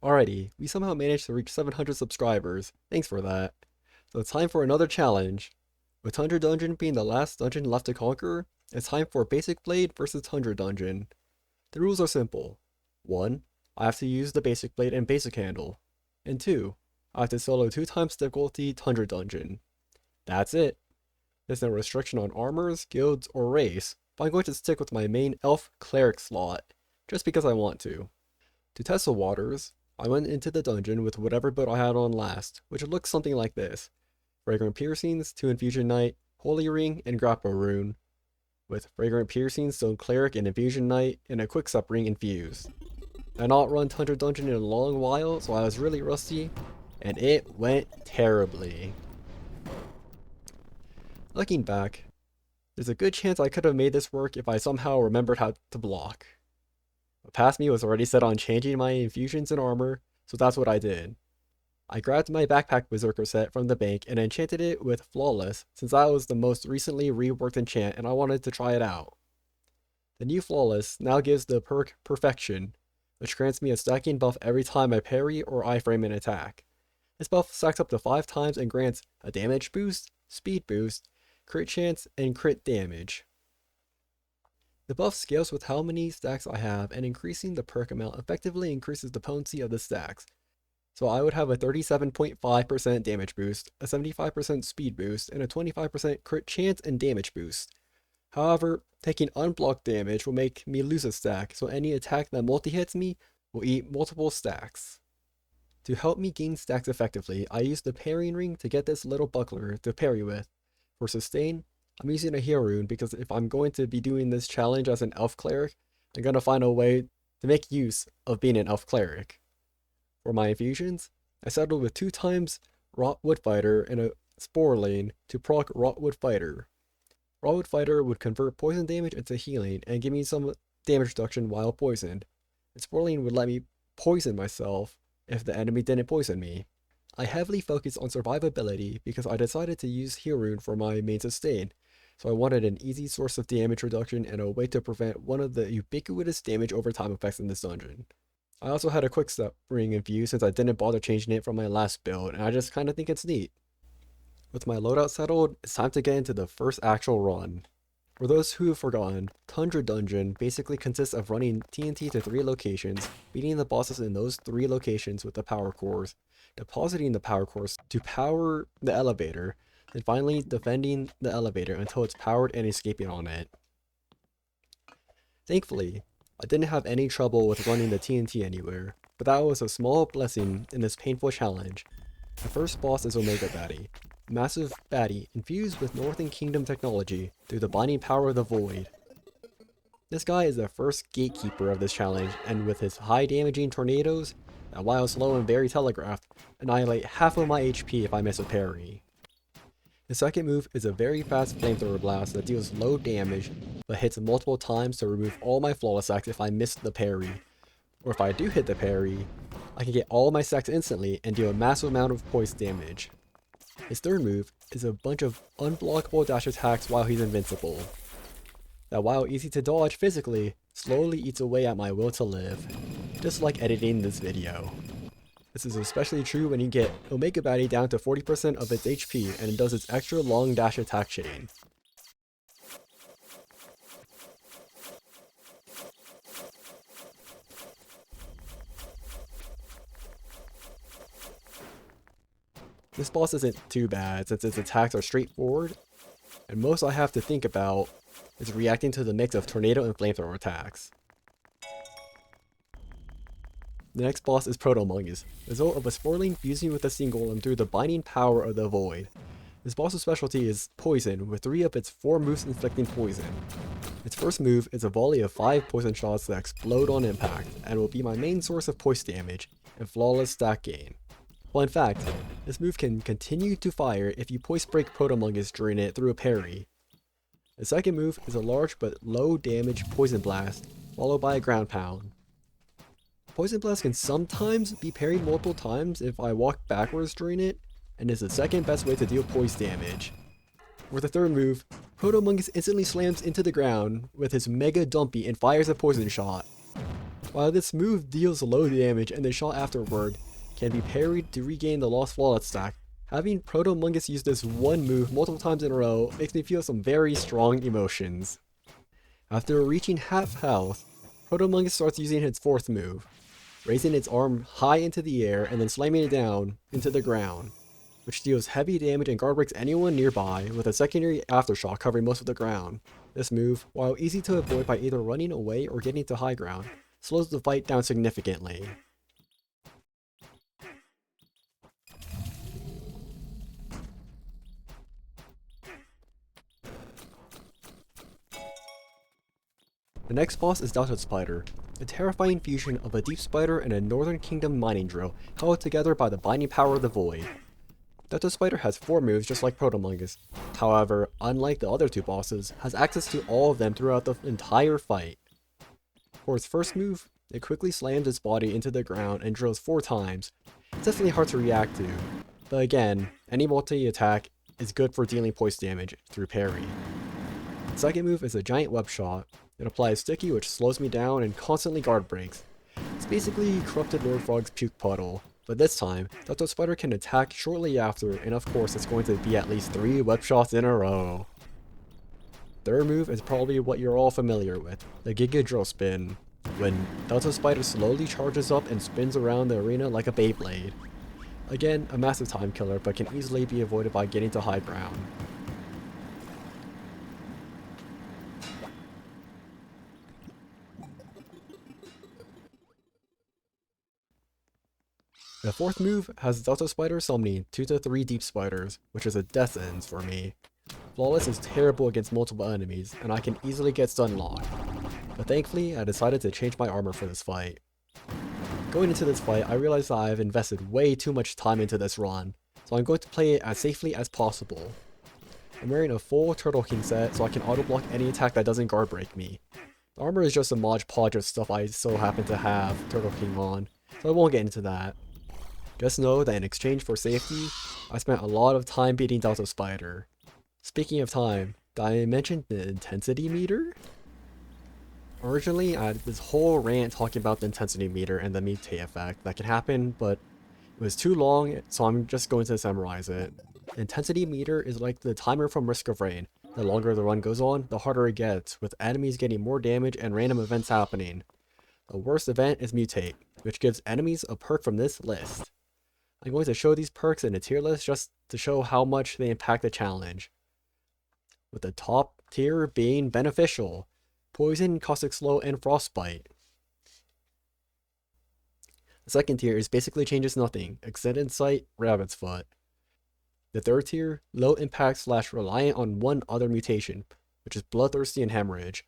Alrighty, we somehow managed to reach 700 subscribers. Thanks for that. So it's time for another challenge. With Tundra Dungeon being the last dungeon left to conquer, it's time for Basic Blade versus Tundra Dungeon. The rules are simple. 1. I have to use the Basic Blade and Basic Handle. And 2. I have to solo 2 times difficulty Tundra Dungeon. That's it. There's no restriction on armors, guilds, or race, but I'm going to stick with my main Elf Cleric slot, just because I want to. To test the waters, I went into the dungeon with whatever build I had on last, which looks something like this. Fragrant Piercings, 2 Infusion Knight, Holy Ring, and Grapple Rune. With Fragrant Piercings, Stone Cleric, and Infusion Knight, and a Quickstep Ring infused. I've not run Tundra Dungeon in a long while, so I was really rusty, and it went terribly. Looking back, there's a good chance I could have made this work if I somehow remembered how to block. But past me was already set on changing my infusions and armor, so that's what I did. I grabbed my backpack berserker set from the bank and enchanted it with Flawless, since that was the most recently reworked enchant and I wanted to try it out. The new Flawless now gives the perk Perfection, which grants me a stacking buff every time I parry or iframe an attack. This buff stacks up to 5 times and grants a damage boost, speed boost, crit chance, and crit damage. The buff scales with how many stacks I have, and increasing the perk amount effectively increases the potency of the stacks. So I would have a 37.5% damage boost, a 75% speed boost, and a 25% crit chance and damage boost. However, taking unblocked damage will make me lose a stack, so any attack that multi-hits me will eat multiple stacks. To help me gain stacks effectively, I use the parrying ring to get this little buckler to parry with. For sustain, I'm using a heal rune because if I'm going to be doing this challenge as an elf cleric, I'm going to find a way to make use of being an elf cleric. For my infusions, I settled with 2 times Rotwood Fighter and a Spore Lane to proc Rotwood Fighter. Rotwood Fighter would convert poison damage into healing and give me some damage reduction while poisoned. And Spore Lane would let me poison myself if the enemy didn't poison me. I heavily focused on survivability because I decided to use Heal Rune for my main sustain, so I wanted an easy source of damage reduction and a way to prevent one of the ubiquitous damage over time effects in this dungeon. I also had a Quickstep Ring infused since I didn't bother changing it from my last build, and I just kinda think it's neat. With my loadout settled, it's time to get into the first actual run. For those who have forgotten, Tundra Dungeon basically consists of running TNT to 3 locations, beating the bosses in those 3 locations with the power cores, depositing the power cores to power the elevator, and finally defending the elevator until it's powered and escaping on it. Thankfully, I didn't have any trouble with running the TNT anywhere, but that was a small blessing in this painful challenge. The first boss is Omega Baddie, a massive baddie infused with Northern Kingdom technology through the binding power of the Void. This guy is the first gatekeeper of this challenge, and with his high damaging tornadoes, that while slow and very telegraphed, annihilate half of my HP if I miss a parry. The second move is a very fast flamethrower blast that deals low damage, but hits multiple times to remove all my flawless stacks if I miss the parry. Or if I do hit the parry, I can get all my stacks instantly and deal a massive amount of poise damage. His third move is a bunch of unblockable dash attacks while he's invincible. That while easy to dodge physically, slowly eats away at my will to live, just like editing this video. This is especially true when you get Omega Baddie down to 40% of its HP and it does its extra long dash attack chain. This boss isn't too bad since its attacks are straightforward, and most I have to think about is reacting to the mix of tornado and flamethrower attacks. The next boss is Protomungus, the result of a Spore Lane fusing with a Steam Golem through the binding power of the Void. This boss's specialty is poison, with 3 of its 4 moves inflicting poison. Its first move is a volley of 5 poison shots that explode on impact, and will be my main source of poise damage and flawless stack gain. Well, in fact, this move can continue to fire if you poise break Protomungus during it through a parry. The second move is a large but low damage Poison Blast, followed by a Ground Pound. Poison Blast can sometimes be parried multiple times if I walk backwards during it, and is the second best way to deal poise damage. For the third move, Protomungus instantly slams into the ground with his Mega Dumpy and fires a poison shot. While this move deals low damage and the shot afterward can be parried to regain the lost wallet stack, having Proto-Mungus use this one move multiple times in a row makes me feel some very strong emotions. After reaching half health, Proto-Mungus starts using its fourth move, raising its arm high into the air and then slamming it down into the ground, which deals heavy damage and guard breaks anyone nearby, with a secondary aftershock covering most of the ground. This move, while easy to avoid by either running away or getting to high ground, slows the fight down significantly. The next boss is Delta Spider, a terrifying fusion of a deep spider and a Northern Kingdom mining drill held together by the binding power of the void. Delta Spider has 4 moves just like Proto-Mungus, however, unlike the other 2 bosses, has access to all of them throughout the entire fight. For its first move, it quickly slams its body into the ground and drills 4 times. It's definitely hard to react to, but again, any multi-attack is good for dealing poison damage through parry. The second move is a giant web shot. It applies sticky, which slows me down and constantly guard breaks. It's basically corrupted Lord Frog's puke puddle, but this time, Delta Spider can attack shortly after, and of course it's going to be at least 3 web shots in a row. Third move is probably what you're all familiar with, the Giga Drill Spin, when Delta Spider slowly charges up and spins around the arena like a Beyblade. Again, a massive time killer, but can easily be avoided by getting to high ground. The fourth move has Delta Spider summoning 2 to 3 deep spiders, which is a death sentence for me. Flawless is terrible against multiple enemies, and I can easily get stun locked. But thankfully, I decided to change my armor for this fight. Going into this fight, I realized that I have invested way too much time into this run, so I'm going to play it as safely as possible. I'm wearing a full Turtle King set so I can auto block any attack that doesn't guard break me. The armor is just a Mod Podge of stuff I so happen to have Turtle King on, so I won't get into that. Just know that in exchange for safety, I spent a lot of time beating Delta Spider. Speaking of time, did I mention the intensity meter? Originally, I had this whole rant talking about the intensity meter and the mutate effect that can happen, but it was too long, so I'm just going to summarize it. The intensity meter is like the timer from Risk of Rain. The longer the run goes on, the harder it gets, with enemies getting more damage and random events happening. The worst event is Mutate, which gives enemies a perk from this list. I'm going to show these perks in a tier list just to show how much they impact the challenge. With the top tier being beneficial: Poison, Caustic Slow, and Frostbite. The second tier is basically changes nothing: Extended Sight, Rabbit's Foot. The third tier, low impact / reliant on one other mutation, which is Bloodthirsty and Hemorrhage.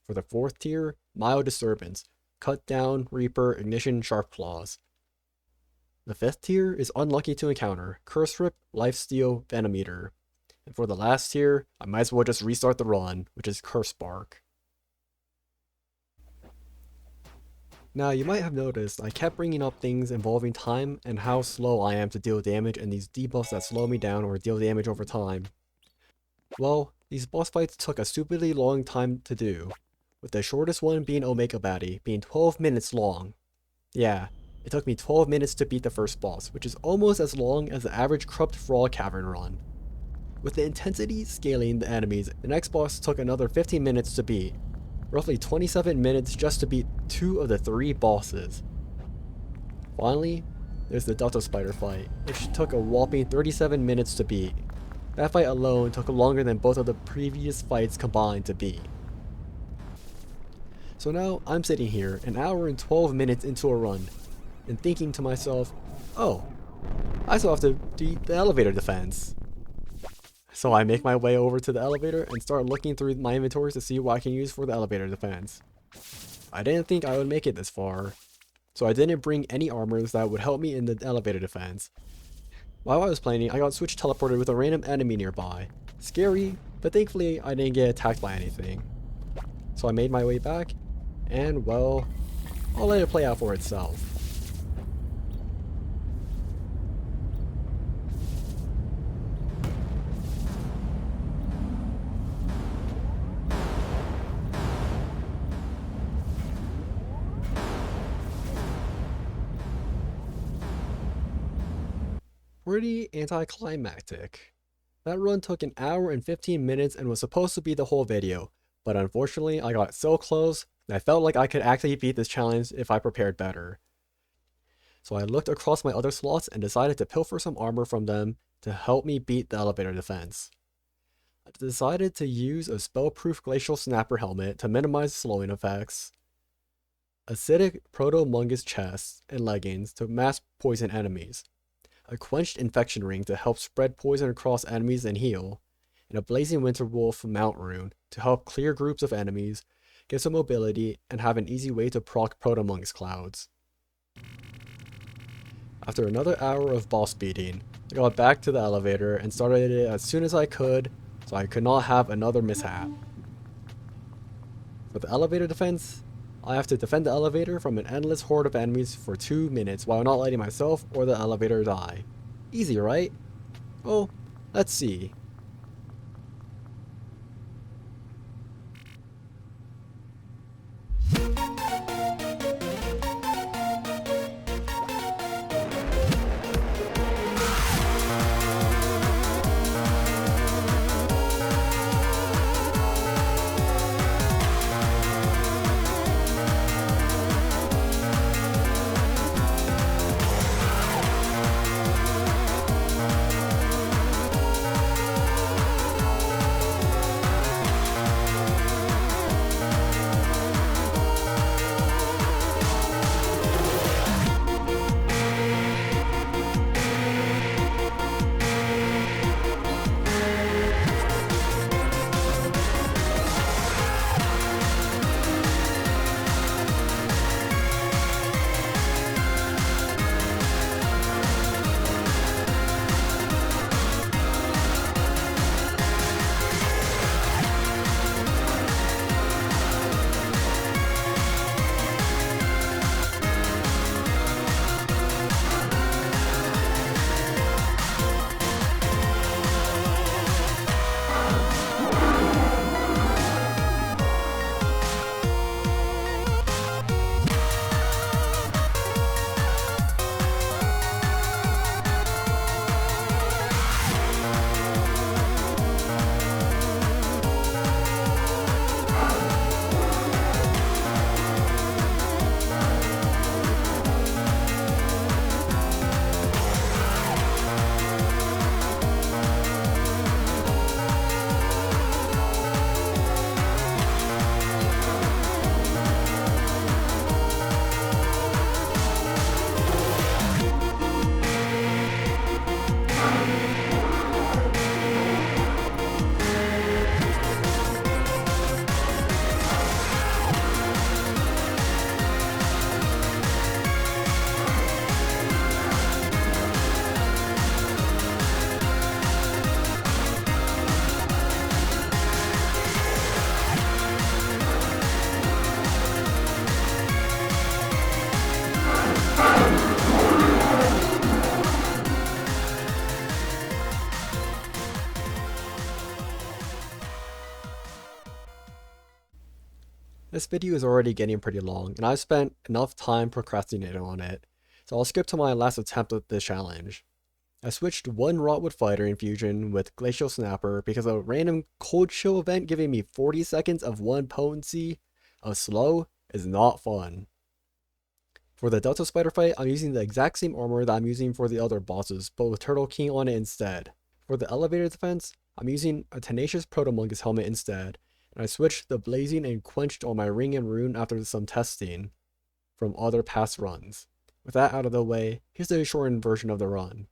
For the fourth tier, Mild Disturbance, Cut Down, Reaper, Ignition, Sharp Claws. The fifth tier is unlucky to encounter: Curse Rip, Lifesteal, Venom Eater. And for the last tier, I might as well just restart the run, which is Curse Bark. Now, you might have noticed I kept bringing up things involving time and how slow I am to deal damage and these debuffs that slow me down or deal damage over time. Well, these boss fights took a stupidly long time to do, with the shortest one being Omega Baddie being 12 minutes long. Yeah, it took me 12 minutes to beat the first boss, which is almost as long as the average Corrupt Frog Cavern run. With the intensity scaling the enemies, the next boss took another 15 minutes to beat. Roughly 27 minutes just to beat 2 of the 3 bosses. Finally, there's the Delta Spider fight, which took a whopping 37 minutes to beat. That fight alone took longer than both of the previous fights combined to beat. So now I'm sitting here an hour and 12 minutes into a run, and thinking to myself, oh, I still have to beat the elevator defense. So I make my way over to the elevator and start looking through my inventories to see what I can use for the elevator defense. I didn't think I would make it this far, so I didn't bring any armors that would help me in the elevator defense. While I was playing, I got switch teleported with a random enemy nearby. Scary, but thankfully I didn't get attacked by anything. So I made my way back, and well, I'll let it play out for itself. pretty anticlimactic. That run took an hour and 15 minutes and was supposed to be the whole video, but unfortunately I got so close and I felt like I could actually beat this challenge if I prepared better. So I looked across my other slots and decided to pilfer some armor from them to help me beat the elevator defense. I decided to use a spellproof glacial snapper helmet to minimize slowing effects, acidic proto-mungus chest and leggings to mass poison enemies, a quenched infection ring to help spread poison across enemies and heal, and a blazing winter wolf mount rune to help clear groups of enemies, get some mobility, and have an easy way to proc proto-mungus clouds. After another hour of boss beating, I got back to the elevator and started it as soon as I could, so I could not have another mishap. For the elevator defense, I have to defend the elevator from an endless horde of enemies for 2 minutes while not letting myself or the elevator die. Easy, right? Well, let's see. This video is already getting pretty long, and I've spent enough time procrastinating on it, so I'll skip to my last attempt at this challenge. I switched one Rotwood Fighter infusion with Glacial Snapper because a random Cold Chill event giving me 40 seconds of 1 potency of slow is not fun. For the Delta Spider fight, I'm using the exact same armor that I'm using for the other bosses, but with Turtle King on it instead. For the elevator defense, I'm using a Tenacious Protomungus helmet instead, and I switched the Blazing and Quenched on my ring and rune after some testing from other past runs. With that out of the way, here's the shortened version of the run.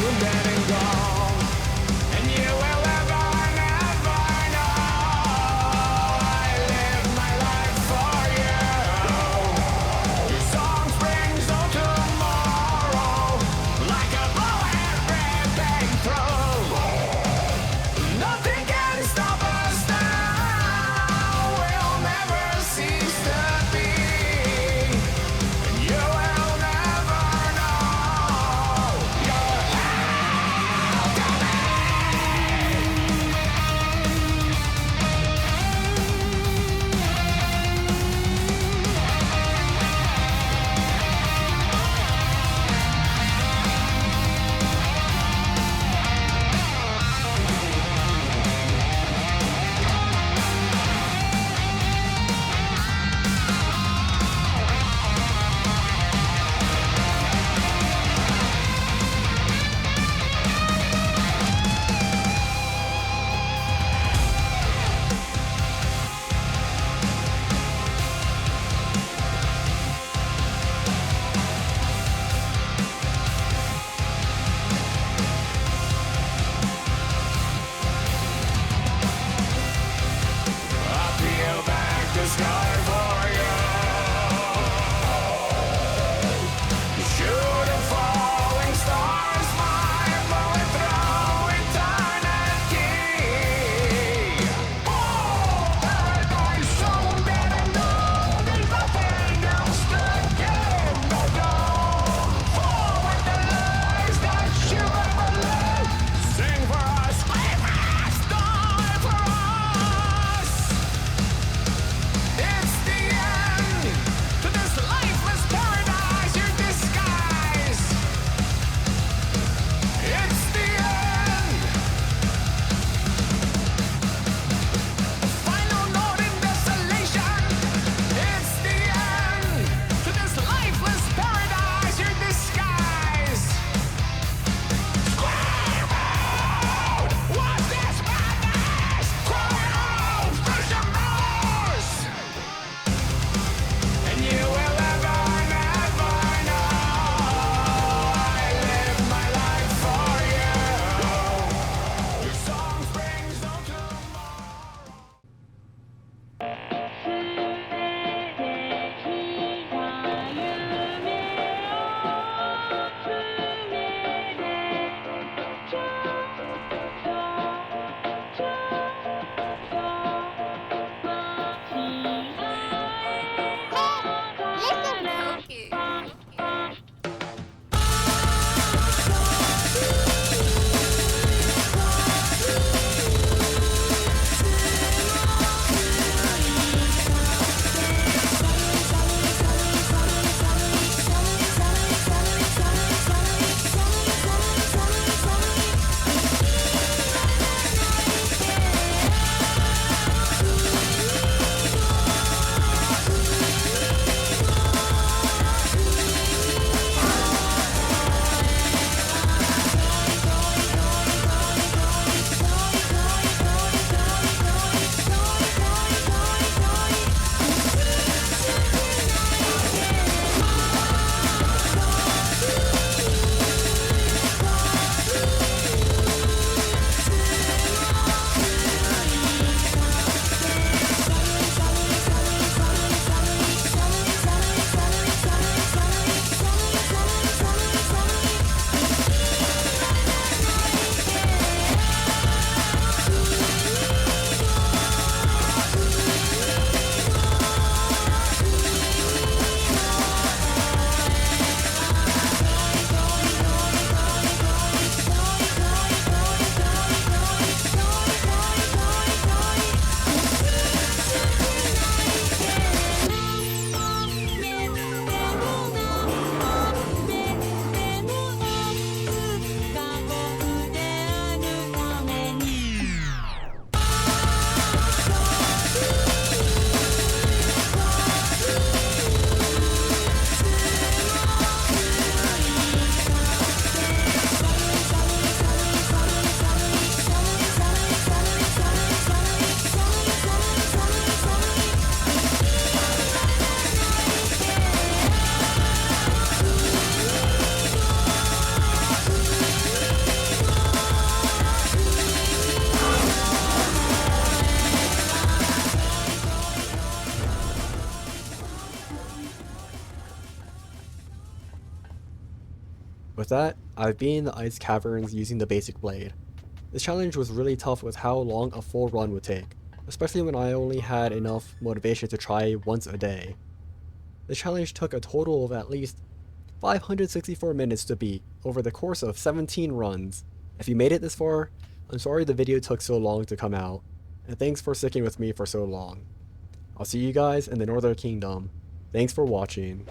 soon dead and gone, and you will never, never know. I live my life for you. Your song springs on tomorrow, like a bullet ripping through. Nothing can stop us now. We'll never cease to be. You will never know. Your hell that, I've beaten the ice caverns using the basic blade. This challenge was really tough with how long a full run would take, especially when I only had enough motivation to try once a day. The challenge took a total of at least 564 minutes to beat over the course of 17 runs. If you made it this far, I'm sorry the video took so long to come out, and thanks for sticking with me for so long. I'll see you guys in the Northern Kingdom. Thanks for watching.